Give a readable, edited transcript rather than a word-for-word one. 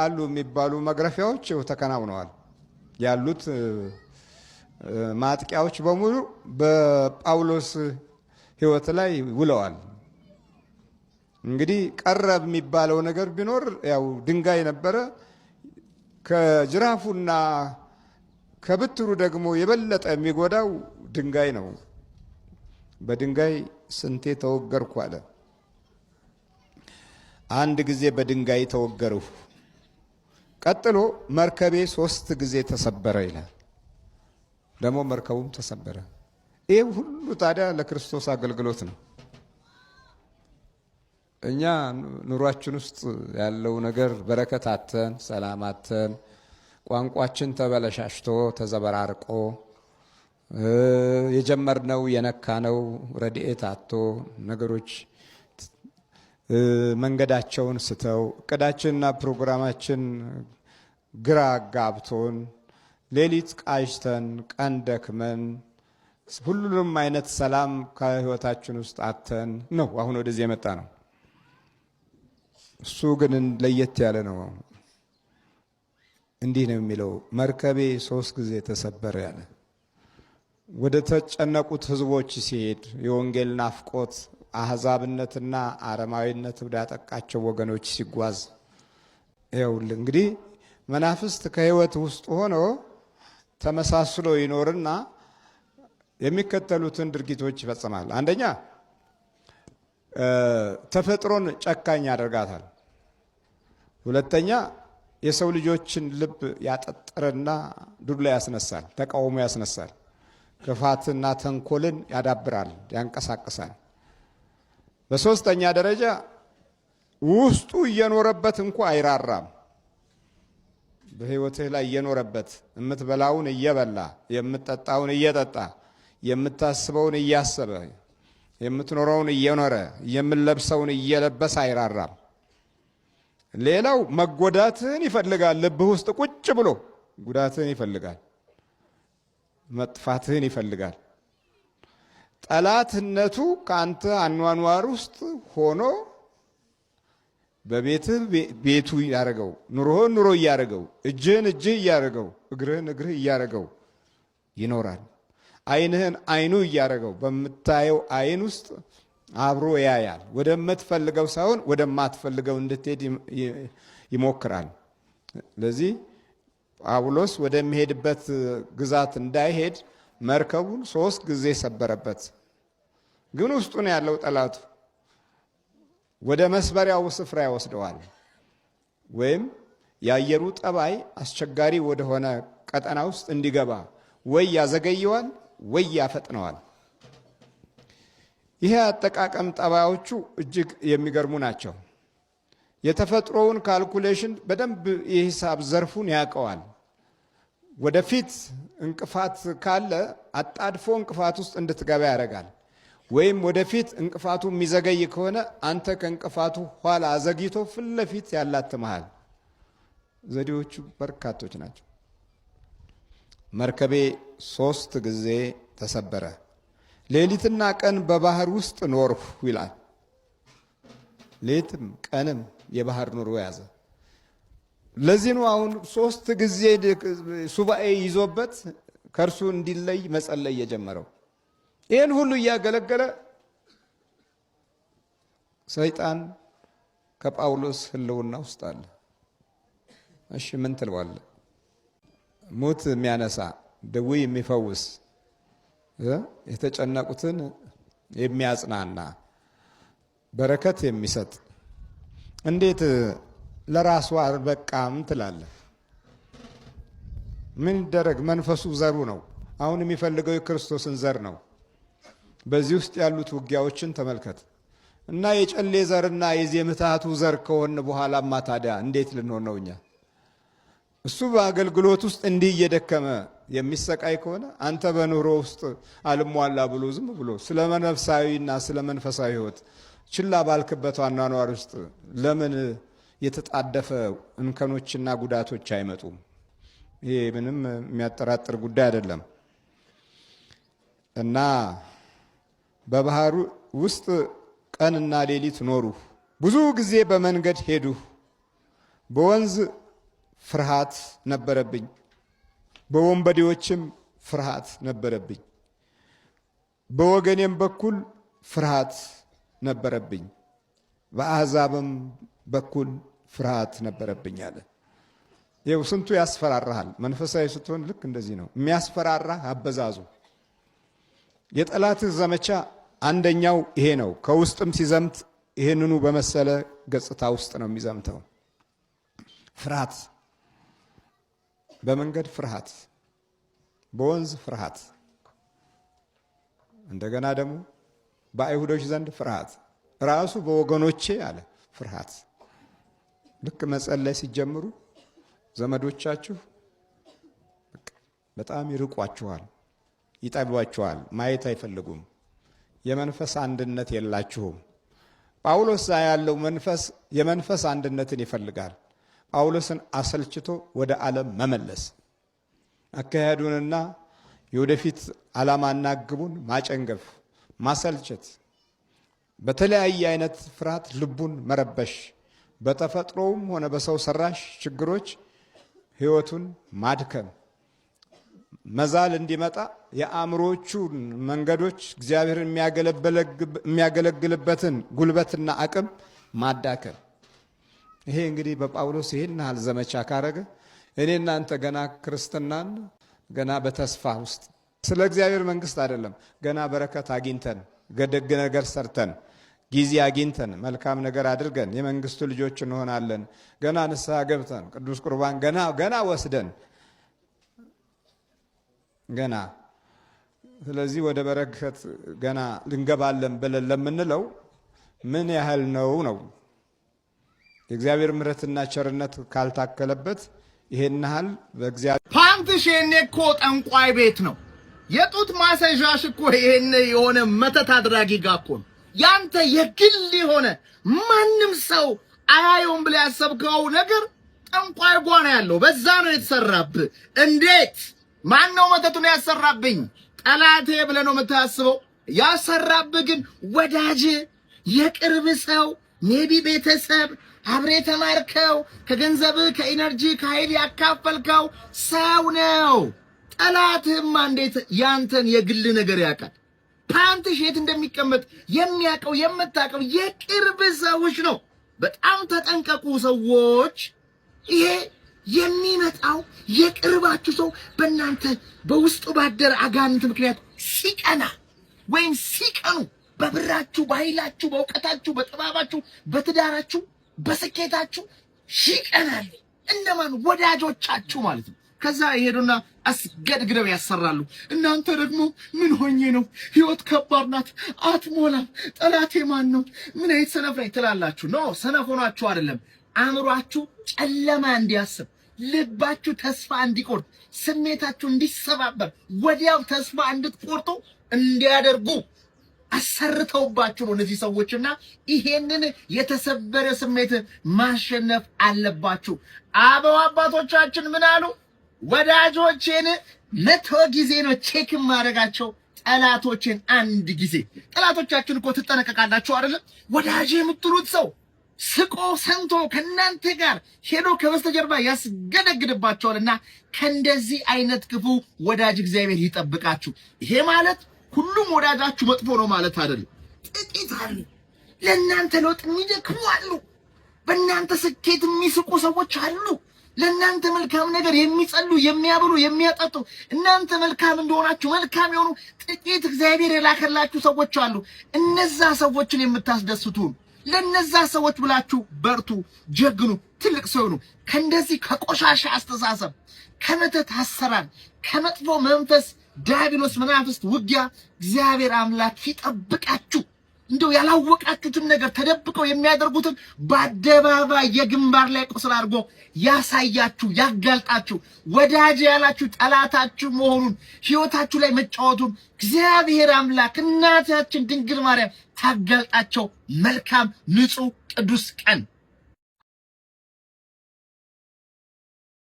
አሉ የሚባሉ መግረፊያዎች ተከናውነዋል። ያሉት ማጥቂያዎች በሙሉ በጳውሎስ ሕይወት ላይ ውለዋል። እንግዲህ ቀረብ የሚባለው ነገር ቢኖር ያው ድንጋይ ነበረ። ከጅራፉና ከብትሩ ደግሞ የበለጠ የሚጎዳው ድንጋይ ነው። በድንጋይ ስንቴ ተወገርኩ አለ። አንድ ጊዜ በድንጋይ ተወገርሁ። ቀጥሎ መርከቤ 3 ጊዜ ተሰበረ ይላል። ደግሞ መርከቡም ተሰበረ። ይህ ሁሉ ታዲያ ለክርስቶስ አገልግሎት ነው። እኛ ኑሯችን ውስጥ ያለው ነገር በረከት አተን፣ ሰላም አተን፣ ቋንቋችን ተበለሻሽቶ ተዘበራርቆ የጀመርነው የነካነው ረድኤት አቶ ነገሮች መንገዳቸውን ስተው እቅዳችንና ፕሮግራማችን ግራ ጋብቶን ሌሊት ቃጅተን ቀን ደክመን ሁሉንም አይነት ሰላም ከህይወታችን ውስጥ አተን ነው አሁን ወደዚህ የመጣ ነው። እሱ ግን ለየት ያለ ነው። እንዲህ ነው የሚለው መርከቤ 3 ጊዜ ተሰበረ ያለ። ወደ ተጨነቁት ህዝቦች ሲሄድ የወንጌል ናፍቆት አህዛብነትና አረማዊነት ወዳጠቃቸው ወገኖች ሲጓዝ ይኸውልህ እንግዲህ መናፍስት ከህይወት ውስጥ ሆኖ ተመሳስሎ ይኖርና የሚከተሉትን ድርጊቶች ይፈጽማል። አንደኛ ተፈጥሮን ጨካኝ ያደርጋታል። ሁለተኛ የሰው ልጆችን ልብ ያጠጠረና ዱላ ያስነሳል፣ ተቃውሞ ያስነሳል። ክፋትና ተንኮልን ያዳብራል፣ ያንቀሳቅሳል። በሶስተኛ ደረጃ ውስጡ እየኖረበት እንኳ አይራራም። በህይወትህ ላይ እየኖረበት የምትበላውን እየበላ የምትጠጣውን እየጠጣ የምታስበውን እያሰበ የምትኖረውን እየኖረ የምትለብሰውን እየለበሰ አይራራም። ሌላው መጎዳትህን ይፈልጋል። ልብህ ውስጥ ቁጭ ብሎ ጉዳትህን ይፈልጋል፣ መጥፋትህን ይፈልጋል። ጠላትነቱ ከአንተ አኗኗር ውስጥ ሆኖ በቤትህ ቤቱ እያደረገው፣ ኑሮህን ኑሮ እያደረገው፣ እጅህን እጅህ እያደረገው፣ እግርህን እግርህ እያደረገው ይኖራል። ዓይንህን ዓይኑ እያደረገው በምታየው ዓይን ውስጥ አብሮ ያያል። ወደምትፈልገው ሳይሆን ወደማትፈልገው እንድትሄድ ይሞክራል። ለዚህ ጳውሎስ ወደሚሄድበት ግዛት እንዳይሄድ መርከቡን 3 ጊዜ ሰበረበት። ግን ውስጡ ነው ያለው ጠላቱ። ወደ መስበሪያው ስፍራ ይወስደዋል። ወይም የአየሩ ጠባይ አስቸጋሪ ወደሆነ ቀጠና ውስጥ እንዲገባ ወይ ያዘገየዋል ወይ ያፈጥነዋል። ይሄ አጠቃቀም ጠባዮቹ እጅግ የሚገርሙ ናቸው። የተፈጥሮውን ካልኩሌሽን በደንብ የሂሳብ ዘርፉን ያውቀዋል። ወደፊት እንቅፋት ካለ አጣድፎ እንቅፋት ውስጥ እንድትገባ ያደርጋል። ወይም ወደፊት እንቅፋቱ የሚዘገይ ከሆነ አንተ ከእንቅፋቱ ኋላ አዘግይቶ ፊት ለፊት ያላትምሃል። ዘዴዎቹ በርካቶች ናቸው። መርከቤ 3 ጊዜ ተሰበረ፣ ሌሊትና ቀን በባህር ውስጥ ኖርሁ ይላል። ሌሊትም ቀንም የባህር ኑሮ ያዘ። ለዚህ ነው አሁን 3 ጊዜ ሱባኤ ይዞበት ከእርሱ እንዲለይ መጸለይ የጀመረው። ይህን ሁሉ እያገለገለ ሰይጣን ከጳውሎስ ህልውና ውስጥ አለ። እሺ ምን ትለዋለህ? ሙት የሚያነሳ ድውይ የሚፈውስ የተጨነቁትን የሚያጽናና በረከት የሚሰጥ እንዴት ለራሱ አልበቃም ትላለህ? ምን ይደረግ? መንፈሱ ዘሩ ነው። አሁን የሚፈልገው የክርስቶስን ዘር ነው። በዚህ ውስጥ ያሉት ውጊያዎችን ተመልከት እና የጨሌ ዘርና የዚህ ምትሃቱ ዘር ከሆነ በኋላማ ታዲያ እንዴት ልንሆን ነው እኛ? እሱ በአገልግሎት ውስጥ እንዲህ እየደከመ የሚሰቃይ ከሆነ አንተ በኑሮ ውስጥ አልሟላ ብሎ ዝም ብሎ ስለ ነፍሳዊና ስለ መንፈሳዊ ህይወት ችላ ባልክበት አኗኗር ውስጥ ለምን የተጣደፈ እንከኖችና ጉዳቶች አይመጡም? ይሄ ምንም የሚያጠራጥር ጉዳይ አይደለም። እና በባህሩ ውስጥ ቀንና ሌሊት ኖሩ። ብዙ ጊዜ በመንገድ ሄዱ። በወንዝ ፍርሃት ነበረብኝ። በወንበዴዎችም ፍርሃት ነበረብኝ። በወገኔም በኩል ፍርሃት ነበረብኝ። በአሕዛብም በኩል ፍርሃት ነበረብኝ አለ። ይኸው ስንቱ ያስፈራራሃል። መንፈሳዊ ስትሆን ልክ እንደዚህ ነው የሚያስፈራራህ አበዛዙ። የጠላትህ ዘመቻ አንደኛው ይሄ ነው። ከውስጥም ሲዘምት ይሄንኑ በመሰለ ገጽታ ውስጥ ነው የሚዘምተው። ፍርሃት፣ በመንገድ ፍርሃት፣ በወንዝ ፍርሃት፣ እንደገና ደግሞ በአይሁዶች ዘንድ ፍርሃት፣ ራሱ በወገኖቼ አለ ፍርሃት። ልክ መጸለይ ሲጀምሩ ዘመዶቻችሁ በጣም ይርቋችኋል፣ ይጠሏችኋል፣ ማየት አይፈልጉም። የመንፈስ አንድነት የላችሁም። ጳውሎስ ያለው መንፈስ የመንፈስ አንድነትን ይፈልጋል። ጳውሎስን አሰልችቶ ወደ ዓለም መመለስ፣ አካሄዱንና የወደፊት ዓላማና ግቡን ማጨንገፍ፣ ማሰልቸት፣ በተለያየ አይነት ፍርሃት ልቡን መረበሽ፣ በተፈጥሮውም ሆነ በሰው ሰራሽ ችግሮች ሕይወቱን ማድከም፣ መዛል እንዲመጣ የአእምሮቹን መንገዶች እግዚአብሔርን የሚያገለግልበትን ጉልበትና አቅም ማዳከም። ይሄ እንግዲህ በጳውሎስ ይሄን ያህል ዘመቻ ካረገ እኔ እናንተ ገና ክርስትናን ገና በተስፋ ውስጥ ስለ እግዚአብሔር መንግስት አይደለም ገና በረከት አግኝተን ገደግ ነገር ሰርተን ጊዜ አግኝተን መልካም ነገር አድርገን የመንግስቱ ልጆች እንሆናለን። ገና ንስሐ ገብተን ቅዱስ ቁርባን ገና ወስደን ገና ስለዚህ ወደ በረከት ገና ልንገባለን ብለን ለምንለው ምን ያህል ነው? የእግዚአብሔር ምሕረትና ቸርነት ካልታከለበት ይሄን ያህል በእግዚአብሔር ፓንትሽ እኮ ጠንቋይ ቤት ነው። የጡት ማሰዣሽ እኮ ይሄን የሆነ መተት አድራጊ ጋር እኮ ነው። ያንተ የግል የሆነ ማንም ሰው አያየውም ብለህ ያሰብከው ነገር ጠንቋይ ጓና ያለው በዛ ነው የተሰራብህ። እንዴት? ማን ነው መተቱን ያሰራብኝ? ጠላቴ ብለህ ነው የምታስበው። ያሰራብህ ግን ወዳጅ፣ የቅርብ ሰው፣ ሜቢ ቤተሰብ፣ አብሬ ተማርከው ከገንዘብህ ከኢነርጂ ከኃይል ያካፈልከው ሰው ነው። ጠላትህማ እንዴት ያንተን የግል ነገር ያውቃል? ፓንትሽ የት እንደሚቀመጥ የሚያውቀው የምታውቀው የቅርብ ሰዎች ነው። በጣም ተጠንቀቁ ሰዎች። ይሄ የሚመጣው የቅርባችሁ ሰው በእናንተ በውስጡ ባደረ አጋንንት ምክንያት ሲቀና ወይም ሲቀኑ በብራችሁ፣ በኃይላችሁ፣ በእውቀታችሁ፣ በጥበባችሁ፣ በትዳራችሁ፣ በስኬታችሁ ይቀናሉ። እነማን? ወዳጆቻችሁ ማለት ነው። ከዛ ይሄዱና አስገድግደው ያሰራሉ። እናንተ ደግሞ ምን ሆኜ ነው? ህይወት ከባድ ናት፣ አትሞላም፣ ጠላቴ ማን ነው? ምን አይነት ሰነፍ ነኝ ትላላችሁ። ኖ ሰነፍ ሆናችሁ አይደለም። አእምሯችሁ ጨለማ እንዲያስብ፣ ልባችሁ ተስፋ እንዲቆርጥ፣ ስሜታችሁ እንዲሰባበር፣ ወዲያው ተስፋ እንድትቆርጡ እንዲያደርጉ አሰርተውባችሁ ነው እነዚህ ሰዎችና ይሄንን የተሰበረ ስሜት ማሸነፍ አለባችሁ። አበው አባቶቻችን ምን አሉ? ወዳጆቼን 100 ጊዜ ነው ቼክ ማድረጋቸው፣ ጠላቶችን 1 ጊዜ። ጠላቶቻችን እኮ ትጠነቀቃላችሁ አይደል? ወዳጅ የምትሉት ሰው ስቆ ሰንቶ ከናንተ ጋር ሄዶ ከበስተጀርባ ያስገደግድባቸዋልና ከእንደዚህ አይነት ክፉ ወዳጅ እግዚአብሔር ይጠብቃችሁ። ይሄ ማለት ሁሉም ወዳጃችሁ መጥፎ ነው ማለት አይደለም። ጥቂት አሉ፣ ለእናንተ ለውጥ የሚደክሙ አሉ፣ በእናንተ ስኬት የሚስቁ ሰዎች አሉ፣ ለእናንተ መልካም ነገር የሚጸሉ የሚያብሉ የሚያጠጡ፣ እናንተ መልካም እንደሆናችሁ መልካም የሆኑ ጥቂት እግዚአብሔር የላከላችሁ ሰዎች አሉ። እነዛ ሰዎችን የምታስደስቱ ለነዛ ሰዎች ብላችሁ በርቱ፣ ጀግኑ፣ ትልቅ ሰው ነው። ከእንደዚህ ከቆሻሻ አስተሳሰብ፣ ከመተት አሰራር፣ ከመጥፎ መንፈስ ዲያብሎስ መናፍስት ውጊያ እግዚአብሔር አምላክ ይጠብቃችሁ። እንደው ያላወቃችሁትን ነገር ተደብቀው የሚያደርጉትን በአደባባይ የግንባር ላይ ቁስል አድርጎ ያሳያችሁ፣ ያጋልጣችሁ። ወዳጅ ያላችሁ ጠላታችሁ መሆኑን ሕይወታችሁ ላይ መጫወቱን እግዚአብሔር አምላክ እናታችን ድንግል ማርያም ታጋልጣቸው። መልካም ንጹሕ ቅዱስ ቀን